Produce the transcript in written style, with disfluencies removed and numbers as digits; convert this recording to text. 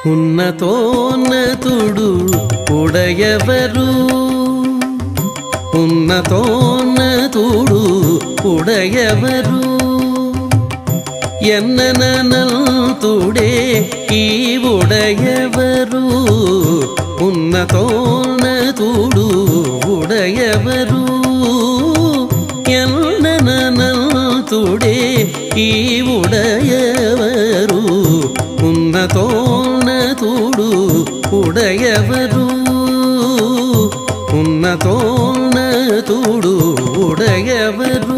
ఉన్నతోన్నతుడు ఉడయవరు ఉన్నతోన్నతుడు ఉడయవరు ఎన్ననంతుడే ఈ ఉడయవరు ఉన్నతోన్నతుడు ఉడయవరు ఎన్ననంతుడే ఈ ఉడయవరు ఉన్నతోన్నతుడు ఉడయవరు ఉన్నతోన్నతుడు ఉడయవరు